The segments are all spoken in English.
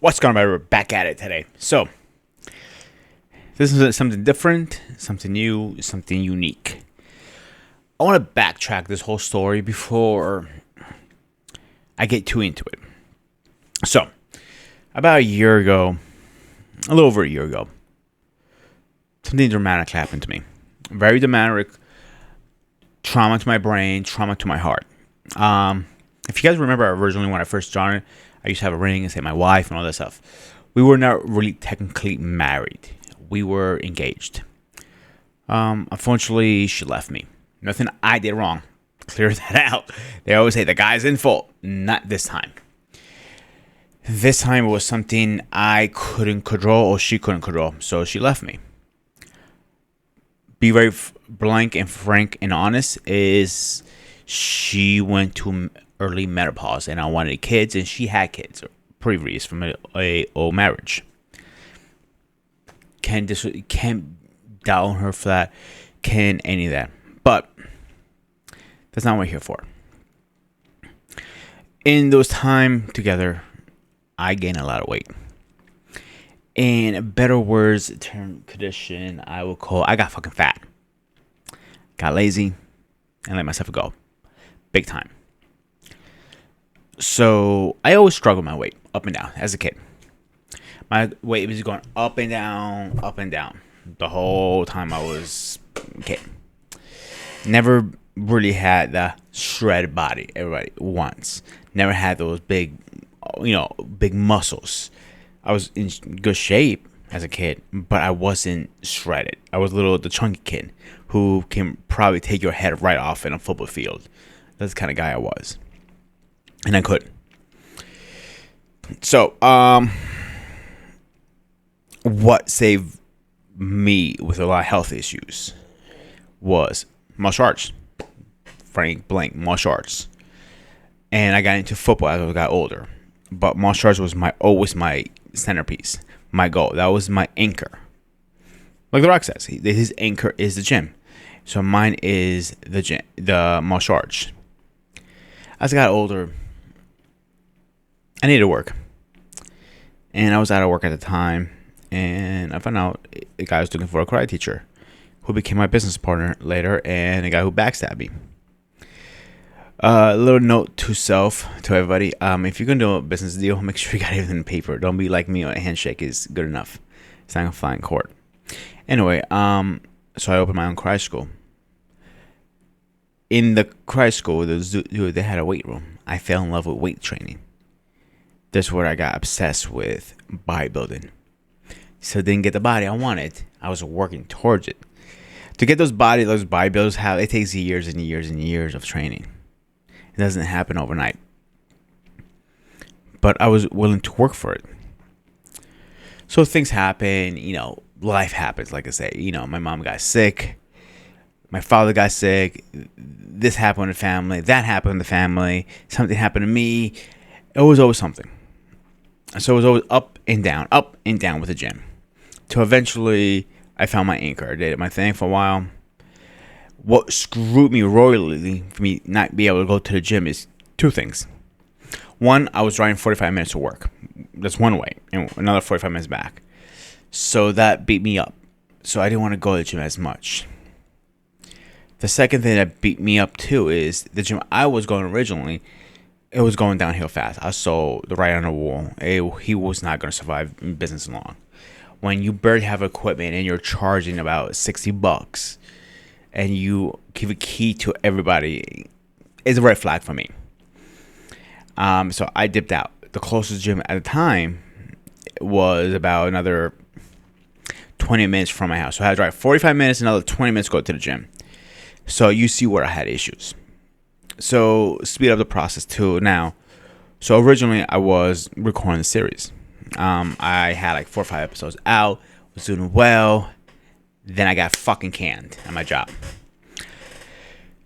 What's going on? We're back at it today. So, this is something different, something new, something unique. I want to backtrack this whole story before I get too into it. So, about a year ago, a little over a year ago, something dramatic happened to me. Very dramatic, trauma to my brain, trauma to my heart. If you guys remember originally when I first joined, I used to have a ring and say my wife and all that stuff. We were not really technically married. We were engaged. Unfortunately, she left me. Nothing I did wrong. Clear that out. They always say the guy's in fault. Not this time. This time it was something I couldn't control or she couldn't control. So she left me. Be very blank and frank and honest is she went to early menopause and I wanted kids and she had kids previous from a old marriage. Can't down her for that. Can't any of that. But that's not what we're here for. In those time together, I gained a lot of weight. In better words, term condition, I will call I got fucking fat. Got lazy and let myself go. Big time. So I always struggled with my weight up and down as a kid. My weight was going up and down the whole time I was a kid. Never really had the shredded body everybody wants. Never had those big muscles. I was in good shape as a kid, but I wasn't shredded. I was the chunky kid who can probably take your head right off in a football field. That's the kind of guy I was. And I couldn't. So, what saved me with a lot of health issues was martial arts. Frank blank, martial arts. And I got into football as I got older. But martial arts was always my centerpiece, my goal. That was my anchor. Like The Rock says, his anchor is the gym. So mine is the gym, the martial arts. As I got older, I needed work. And I was out of work at the time. And I found out a guy was looking for a karate teacher who became my business partner later, and a guy who backstabbed me. A little note to everybody. If you're going to do a business deal, make sure you got everything in paper. Don't be like me, a handshake is good enough. It's not going to fly in court. Anyway, so I opened my own karate school. In the karate school, they had a weight room. I fell in love with weight training. That's where I got obsessed with bodybuilding. So didn't get the body I wanted. I was working towards it. To get those bodybuilders have, it takes years and years and years of training. It doesn't happen overnight. But I was willing to work for it. So things happen, life happens, like I say. My mom got sick. My father got sick. This happened in the family. That happened in the family. Something happened to me. It was always something. So it was always up and down with the gym. Till eventually I found my anchor. I did my thing for a while. What screwed me royally for me not be able to go to the gym is two things. One, I was driving 45 minutes to work. That's one way. And another 45 minutes back. So that beat me up. So I didn't want to go to the gym as much. The second thing that beat me up too is the gym I was going originally, it was going downhill fast. I saw the writing on the wall. He was not going to survive in business long. When you barely have equipment and you're charging about $60 and you give a key to everybody, it's a red flag for me. So I dipped out. The closest gym at the time was about another 20 minutes from my house. So I had to drive 45 minutes, another 20 minutes to go to the gym. So you see where I had issues. So speed up the process too now. So originally I was recording the series. I had like 4 or 5 episodes out, was doing well. Then I got fucking canned at my job.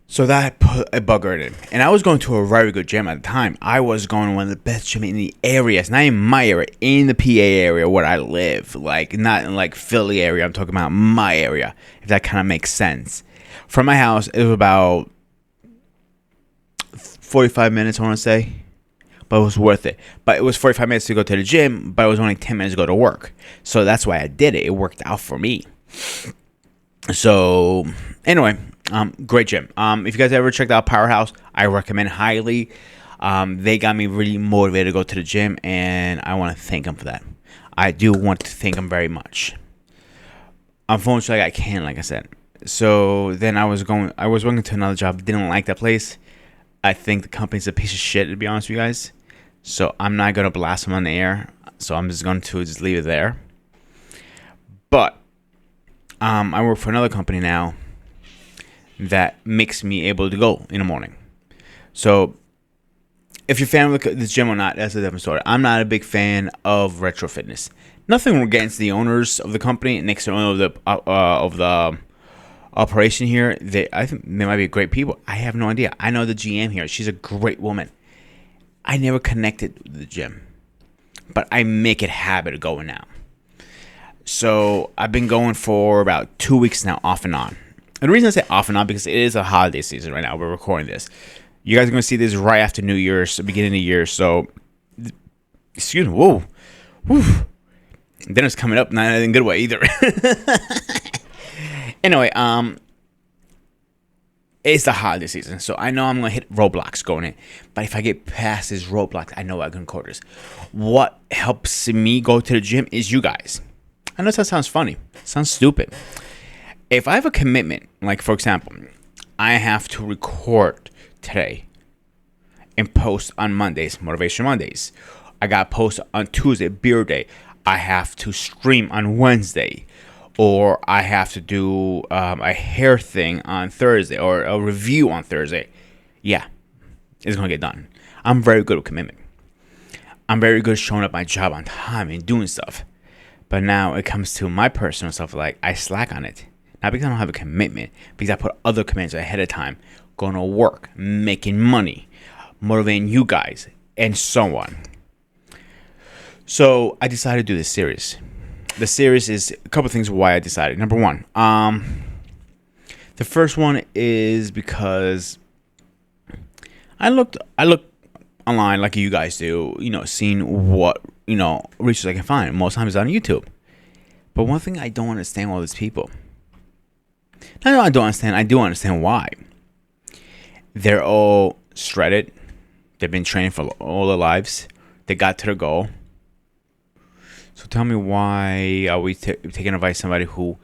So that put a bugger in. And I was going to a very good gym at the time. I was going to one of the best gyms in the area. It's not in my area, in the PA area where I live. Like, not in like Philly area. I'm talking about my area, if that kind of makes sense. From my house, it was about 45 minutes, I want to say. but it was worth it. But it was 45 minutes to go to the gym, but it was only 10 minutes to go to work. So that's why I did it. It worked out for me. So anyway, great gym. If you guys ever checked out Powerhouse, I recommend highly. They got me really motivated to go to the gym, and I want to thank them for that. I do want to thank them very much. Unfortunately, I can't, like I said. So then I was working to another job. Didn't like that place. I think the company's a piece of shit, to be honest with you guys. So I'm not gonna blast them on the air. So I'm just going to just leave it there. But I work for another company now that makes me able to go in the morning. So if you're a fan of this gym or not, that's a different story. I'm not a big fan of Retro Fitness. Nothing against the owners of the company, next to the owner of the operation here. I think they might be great people. I have no idea. I know the GM here. She's a great woman. I never connected with the gym, but I make it a habit of going now. So I've been going for about 2 weeks now, off and on. And the reason I say off and on because it is a holiday season right now. We're recording this. You guys are going to see this right after New Year's, beginning of the year. So, excuse me. Whoa. Whew. Dinner's coming up. Not in a good way either. Anyway, it's the holiday season. So I know I'm going to hit roadblocks going in. But if I get past this roadblocks, I know I can record this. What helps me go to the gym is you guys. I know that sounds funny. It sounds stupid. If I have a commitment, like for example, I have to record today and post on Mondays, Motivation Mondays. I got to post on Tuesday, Beer Day. I have to stream on Wednesday. Or I have to do a hair thing on Thursday or a review on Thursday. Yeah, it's going to get done. I'm very good with commitment. I'm very good at showing up my job on time and doing stuff. But now it comes to my personal stuff, like I slack on it. Not because I don't have a commitment, because I put other commitments ahead of time. Going to work, making money, motivating you guys, and so on. So I decided to do this series. The series is a couple things why I decided. Number one, the first one is because I looked online like you guys do, seeing what, research I can find. Most times on YouTube. But one thing I don't understand all these people. Not that I don't understand, I do understand why. They're all shredded. They've been training for all their lives. They got to their goal. So tell me, why are we taking advice from somebody who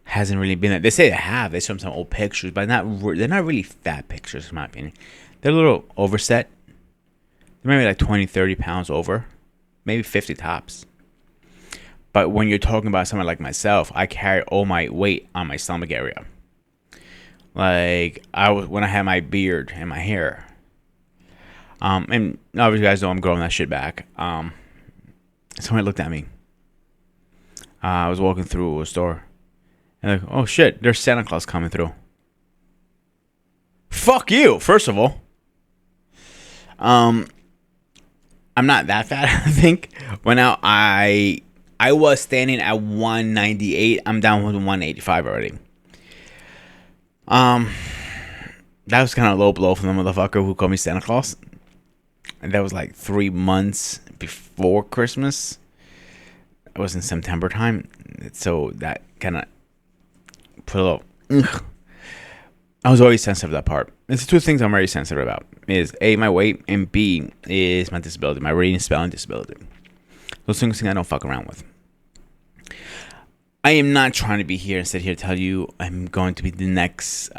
hasn't really been there? They say they have. They show some old pictures, but they're not really fat pictures, in my opinion. They're a little overset. They're maybe like 20, 30 pounds over. Maybe 50 tops. But when you're talking about someone like myself, I carry all my weight on my stomach area. Like when I had my beard and my hair. And obviously you guys know I'm growing that shit back. Somebody looked at me. I was walking through a store. And like, oh shit, there's Santa Claus coming through. Fuck you, first of all. I'm not that fat, I think. Well, now I was standing at 198. I'm down to 185 already. That was kind of low blow from the motherfucker who called me Santa Claus. And that was like 3 months before Christmas. It was in September time. So that kind of put a little... Ugh. I was always sensitive to that part. It's two things I'm very sensitive about. Is A, my weight, and B, is my disability. My reading, spelling disability. Those things I don't fuck around with. I am not trying to be here and sit here and tell you I'm going to be the next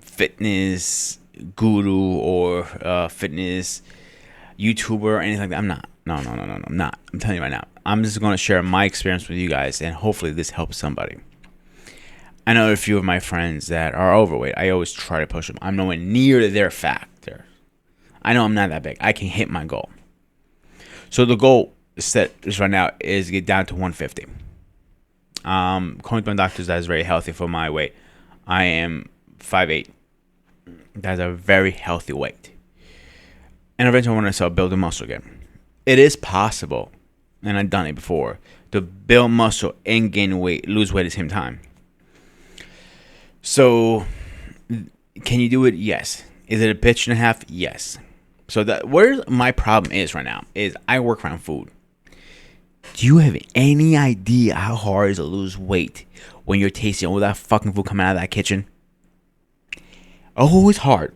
fitness guru or fitness YouTuber or anything like that. I'm not. No, I'm not. I'm telling you right now. I'm just going to share my experience with you guys, and hopefully this helps somebody. I know a few of my friends that are overweight. I always try to push them. I'm nowhere near their factor. I know I'm not that big. I can hit my goal. So the goal set right now is to get down to 150. According to my doctors, that is very healthy for my weight. I am 5'8". That's a very healthy weight. And eventually I want to start building muscle again. It is possible, and I've done it before, to build muscle and gain weight, lose weight at the same time. So, can you do it? Yes. Is it a bitch and a half? Yes. So that where my problem is right now is I work around food. Do you have any idea how hard it is to lose weight when you're tasting all that fucking food coming out of that kitchen? Oh, it's hard.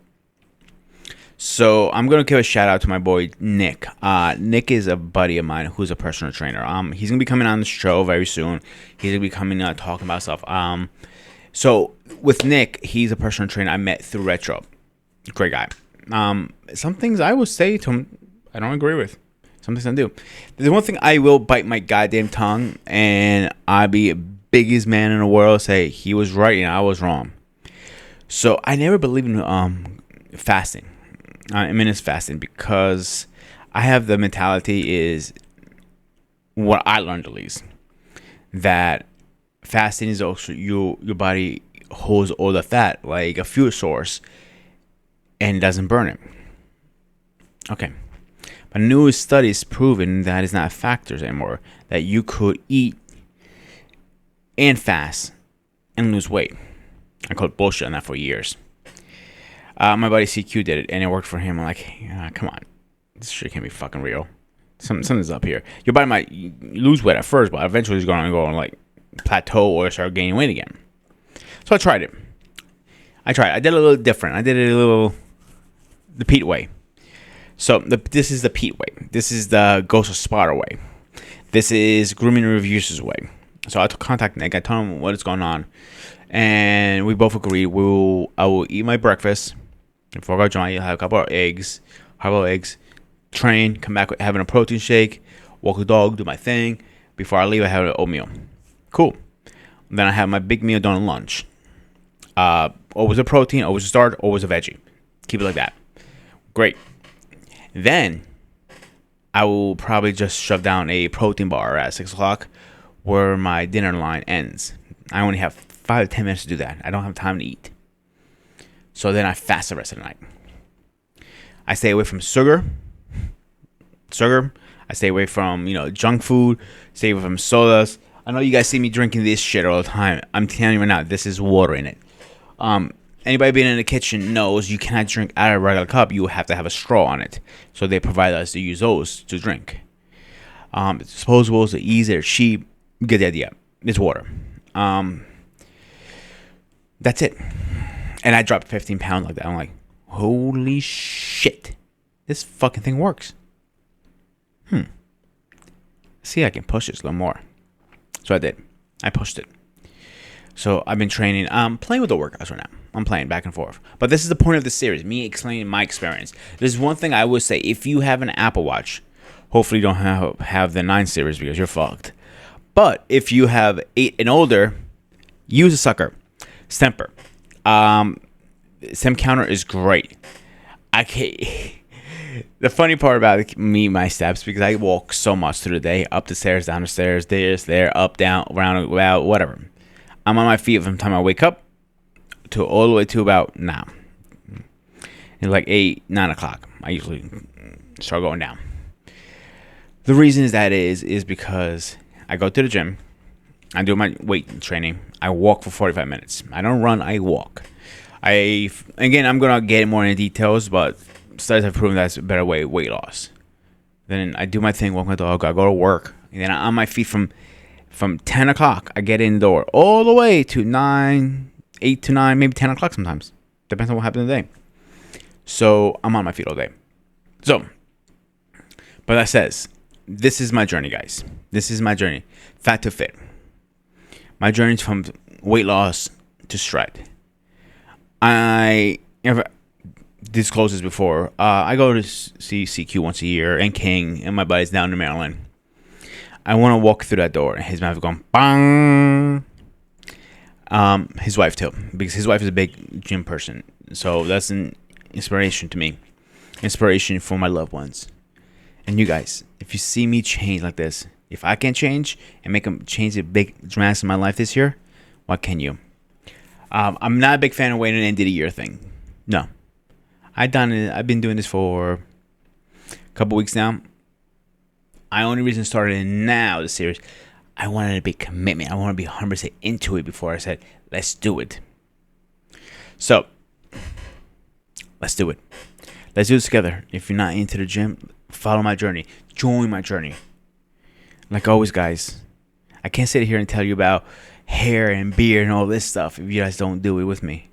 So I'm gonna give a shout out to my boy Nick. Nick is a buddy of mine who's a personal trainer. He's gonna be coming on the show very soon. He's gonna be coming talking about stuff. So with Nick, he's a personal trainer I met through Retro. Great guy. Some things I will say to him, I don't agree with. Some things I do. There's one thing I will bite my goddamn tongue, and I'll be the biggest man in the world. Say he was right and I was wrong. So I never believed in fasting. Intermittent fasting, because I have the mentality is what I learned at least, that fasting is also your body holds all the fat like a fuel source and doesn't burn it. Okay, but new studies proven that it's not factors anymore, that you could eat and fast and lose weight. I called bullshit on that for years. My buddy CQ did it, and it worked for him. I'm like, come on, this shit can't be fucking real. Something's up here. Your body might lose weight at first, but eventually it's going to go on like plateau or start gaining weight again. So I tried it. I did it a little different. I did it a little the Pete way. So this is the Pete way. This is the Ghost of Sparta way. This is Grooming Reviews' way. So I contact Nick. I told him what is going on, and we both agreed I will eat my breakfast. Before I go join, you'll have a couple of eggs, hard-boiled eggs, train, come back having a protein shake, walk the dog, do my thing. Before I leave, I have an oatmeal. Cool. Then I have my big meal during lunch. Always a protein, always a starch, always a veggie. Keep it like that. Great. Then I will probably just shove down a protein bar at 6 o'clock where my dinner line ends. I only have 5 to 10 minutes to do that. I don't have time to eat. So then I fast the rest of the night. I stay away from sugar. I stay away from, junk food. Stay away from sodas. I know you guys see me drinking this shit all the time. I'm telling you right now, this is water in it. Anybody being in the kitchen knows you cannot drink out of a regular cup. You have to have a straw on it. So they provide us to use those to drink. It's disposables, they're easy, they're cheap. You get the idea. It's water. That's it. And I dropped 15 pounds like that. I'm like, holy shit. This fucking thing works. See, I can push this a little more. So I did. I pushed it. So I've been training. I'm playing with the workouts right now. I'm playing back and forth. But this is the point of the series, me explaining my experience. There's one thing I would say. If you have an Apple Watch, hopefully you don't have the 9 series because you're fucked. But if you have 8 and older, use a sucker. Stemper. Stem counter is great. The funny part about my steps, because I walk so much through the day, up the stairs, down the stairs, there, up, down, around, about, whatever. I'm on my feet from the time I wake up to all the way to about now. And like 8, 9 o'clock, I usually start going down. The reason is because I go to the gym, I do my weight training, I walk for 45 minutes. I don't run, I walk. Again, I'm going to get more into details, but studies have proven that's a better way weight loss. Then I do my thing, walk my dog, I go to work, and then I'm on my feet from 10 o'clock. I get indoor all the way to 8 to 9, maybe 10 o'clock sometimes. Depends on what happens in the day. So I'm on my feet all day. So, but that says, this is my journey, guys. This is my journey. Fat to fit. My journey is from weight loss to shred. I have disclosed this before. I go to see CQ once a year, and King and my buddies down in Maryland. I want to walk through that door, and his mouth is going bang. His wife too, because his wife is a big gym person. So that's an inspiration to me. Inspiration for my loved ones. And you guys, if you see me change like this, if I can change and make them change a big dramatic in my life this year, what can you? I'm not a big fan of waiting an end of the year thing. No. I've been doing this for a couple weeks now. I only reason started now the series, I wanted a big commitment. I want to be 100% into it before I said, let's do it. So, let's do it. Let's do this together. If you're not into the gym, follow my journey. Join my journey. Like always, guys, I can't sit here and tell you about hair and beard and all this stuff if you guys don't do it with me.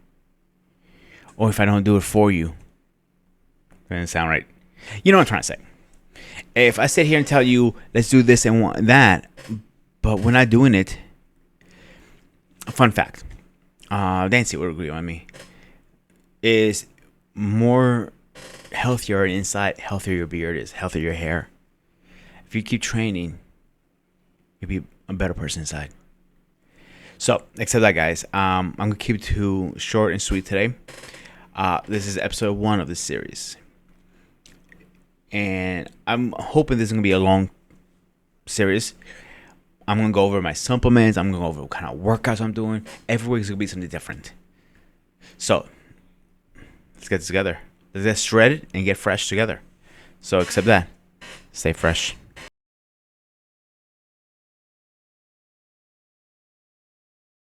Or if I don't do it for you. That doesn't sound right. You know what I'm trying to say. If I sit here and tell you, let's do this and that, but we're not doing it. Fun fact. Nancy would agree on me. Is more healthier inside, healthier your beard is, healthier your hair. If you keep training, you'll be a better person inside. So, except that, guys, I'm going to keep it too short and sweet today. This is episode 1 of this series. And I'm hoping this is going to be a long series. I'm going to go over my supplements. I'm going to go over what kind of workouts I'm doing. Every week is going to be something different. So, let's get this together. Let's get shredded and get fresh together. So, except that, stay fresh.